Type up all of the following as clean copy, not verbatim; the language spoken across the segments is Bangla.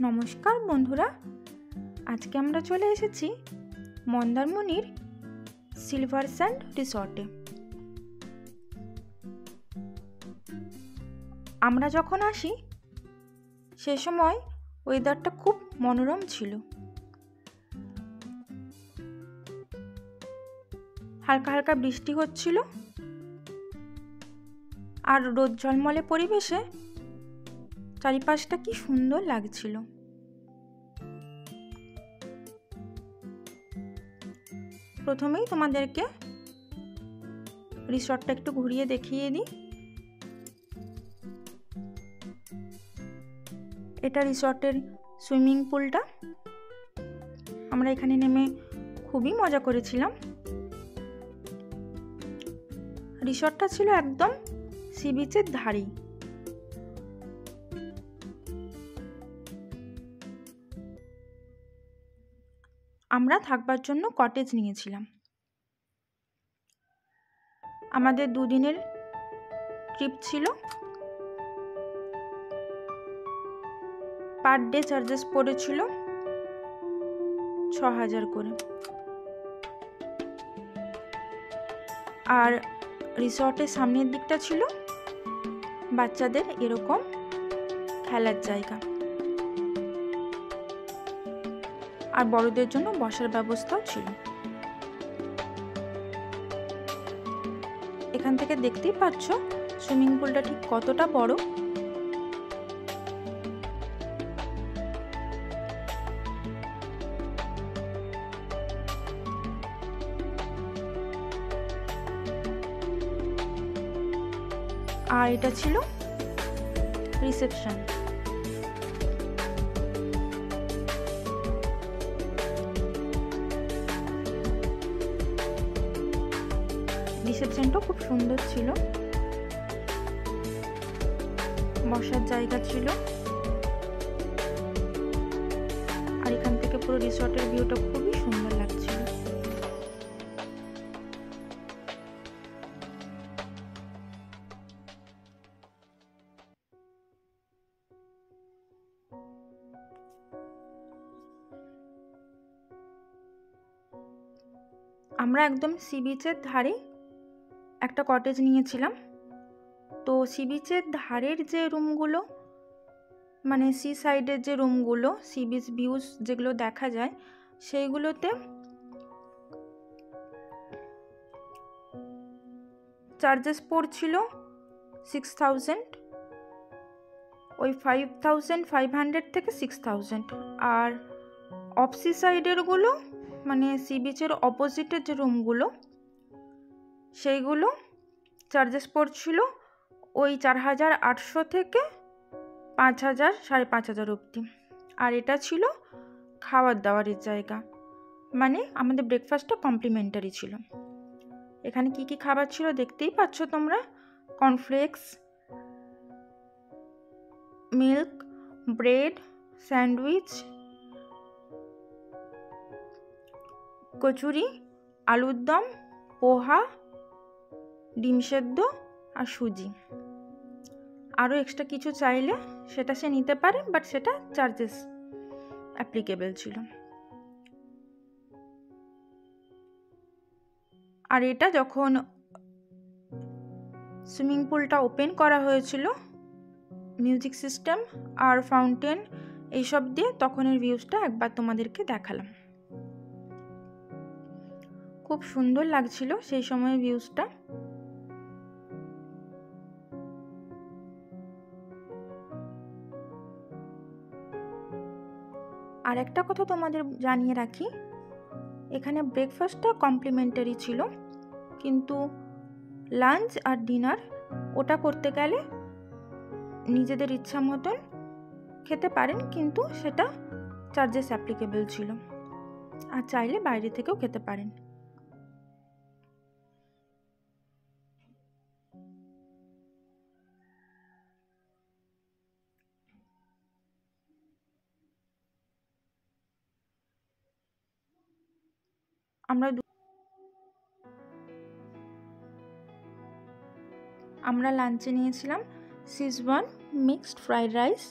নমস্কার বন্ধুরা, আজকে আমরা চলে এসেছি মন্দারমণির সিলভার স্যান্ড রিসর্টে। আমরা যখন আসি সে সময় ওয়েদারটা খুব মনোরম ছিল। হালকা হালকা বৃষ্টি হচ্ছিল আর রোদ ঝলমলে পরিবেশে চারিপাশটা কি সুন্দর লাগছিল। প্রথমেই তোমাদেরকে রিসর্টটা একটু ঘুরিয়ে দেখিয়ে দিই। এটা রিসর্টের সুইমিং পুলটা। আমরা এখানে নেমে খুবই মজা করেছিলাম। রিসর্টটা ছিল একদম সি বিচের ধারেই। আমরা থাকবার জন্য কটেজ নিয়েছিলাম। আমাদের দুদিনের ট্রিপ ছিল। পার ডে চার্জেস পড়েছিল ৬,০০০ করে। আর রিসর্টের সামনের দিকটা ছিল বাচ্চাদের এরকম খেলার জায়গা, আর বড়দের জন্য বসার ব্যবস্থাও ছিল। এখান থেকে দেখতেই পাচ্ছ সুইমিং পুলটা ঠিক কতটা বড়। আর এটা ছিল রিসেপশন। রিসেপশনটা খুব সুন্দর ছিল, বসার জায়গা ছিল, আর এখান থেকে পুরো রিসর্টের ভিউটা খুবই সুন্দর লাগছিল। আমরা একদম সি বিচের ধারে একটা কটেজ নিয়েছিলাম। তো সি বিচের ধারের যে রুমগুলো, মানে সি সাইডের যে রুমগুলো, সি বিচ ভিউজ যেগুলো দেখা যায়, সেইগুলোতে চার্জেস পড়ছিল 6,000, ওই 5,500 থেকে 6,000। আর অফ সি সাইডেরগুলো, মানে সি বিচের অপোজিটের যে রুমগুলো, সেইগুলো চার্জেস পড়ছিল ওই 4,800 থেকে 5,000, 5,500 অবধি। আর এটা ছিল খাবার দাবারের জায়গা, মানে আমাদের ব্রেকফাস্টটা কমপ্লিমেন্টারি ছিল। এখানে কি কি খাবার ছিল দেখতেই পাচ্ছ তোমরা। Cornflakes, milk, bread, sandwich, kachori, আলুর দম, পোহা, ডিম সেদ্ধ আর সুজি। আরও এক্সট্রা কিছু চাইলে সেটা সে নিতে পারে, বাট সেটা চার্জেস অ্যাপ্লিকেবল ছিল। আর এটা যখন সুইমিং পুলটা ওপেন করা হয়েছিল, মিউজিক সিস্টেম আর ফাউন্টেন এইসব দিয়ে, তখন এর ভিউজটা একবার তোমাদেরকে দেখালাম। খুব সুন্দর লাগছিল সেই সময়ের ভিউজটা। আর একটা কথা তোমাদের জানিয়ে রাখি, এখানে ব্রেকফাস্টটা কমপ্লিমেন্টারি ছিল, কিন্তু লাঞ্চ আর ডিনার ওটা করতে গেলে নিজেদের ইচ্ছা মতন খেতে পারেন, কিন্তু সেটা চার্জেস অ্যাপ্লিকেবল ছিল। আর চাইলে বাইরে থেকেও খেতে পারেন। আমরা লাঞ্চে নিয়েছিলাম সিজওয়ান মিক্সড ফ্রাইড রাইস,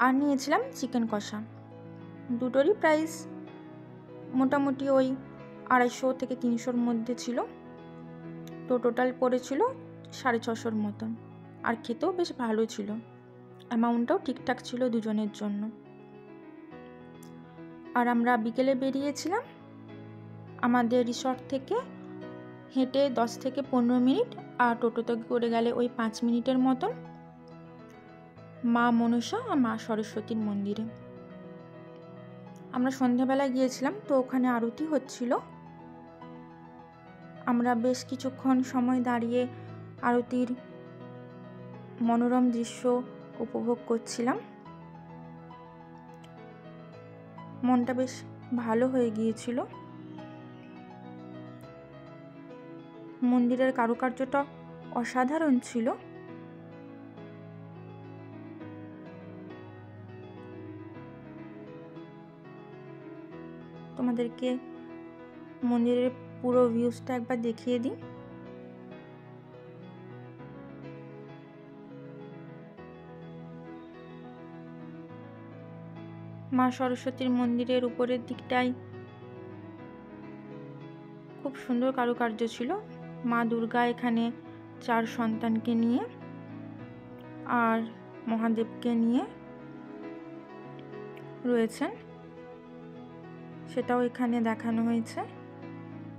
আর নিয়েছিলাম চিকেন কষা। দুটোরই প্রাইস মোটামুটি ওই 250 থেকে 300-র মধ্যে ছিল। তো টোটাল পড়েছিল 650-র মতন। আর খেতেও বেশ ভালো ছিল, অ্যামাউন্টটাও ঠিকঠাক ছিল দুজনের জন্য। আর আমরা বিকেলে বেরিয়েছিলাম আমাদের রিসর্ট থেকে হেঁটে 10 থেকে 15 মিনিট, আর টোটোতে করে গেলে ওই 5 মিনিটের মতন মা মনসা আর মা সরস্বতীর মন্দিরে। আমরা সন্ধ্যাবেলায় গিয়েছিলাম, তো ওখানে আরতি হচ্ছিল। আমরা বেশ কিছুক্ষণ সময় দাঁড়িয়ে আরতির মনোরম দৃশ্য উপভোগ করছিলাম। মনটা বেশ ভালো হয়ে গিয়েছিল। মন্দিরের কারুকার্যটা অসাধারণ ছিল। তোমাদেরকে মন্দিরের পুরো ভিউজটা একবার দেখিয়ে দিই। মা সরস্বতীর মন্দিরের উপরের দিকটায় খুব সুন্দর কারুকার্য ছিল। মা দুর্গা এখানে 4 সন্তানকে নিয়ে আর মহাদেবকে নিয়ে রয়েছেন, সেটাও এখানে দেখানো হয়েছে।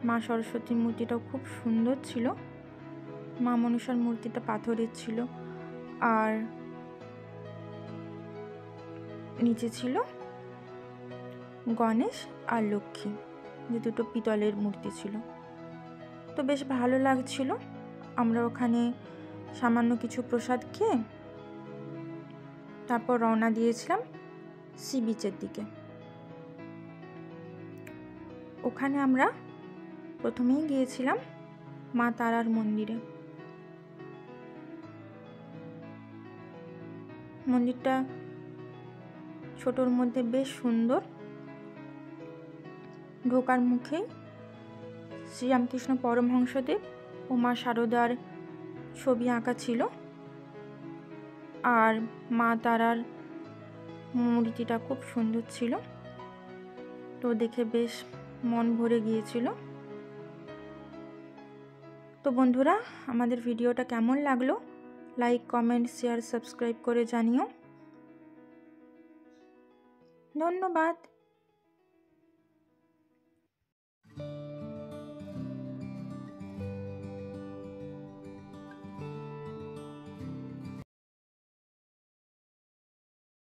মা সরস্বতীর মূর্তিটাও খুব সুন্দর ছিল। মা মনসার মূর্তিটা পাথরের ছিল, আর নিচে ছিল গণেশ আর লক্ষ্মী, যে দুটো পিতলের মূর্তি ছিল। তো বেশ ভালো লাগছিল। আমরা ওখানে সামান্য কিছু প্রসাদ খেয়ে তারপর রওনা দিয়েছিলাম সি বিচের দিকে। ওখানে আমরা প্রথমেই গিয়েছিলাম মা তারার মন্দিরে। মন্দিরটা ছোটোর মধ্যে বেশ সুন্দর। ঢোকার মুখেই শ্রীরামকৃষ্ণ পরমহংসদেব ও মা শারদার ছবি আঁকা ছিল, আর মা তারার মূর্তিটা খুব সুন্দর ছিল। তো দেখে বেশ মন ভরে গিয়েছিল। তো বন্ধুরা, আমাদের ভিডিওটা কেমন লাগলো লাইক, কমেন্ট, শেয়ার, সাবস্ক্রাইব করে জানিও। ধন্যবাদ।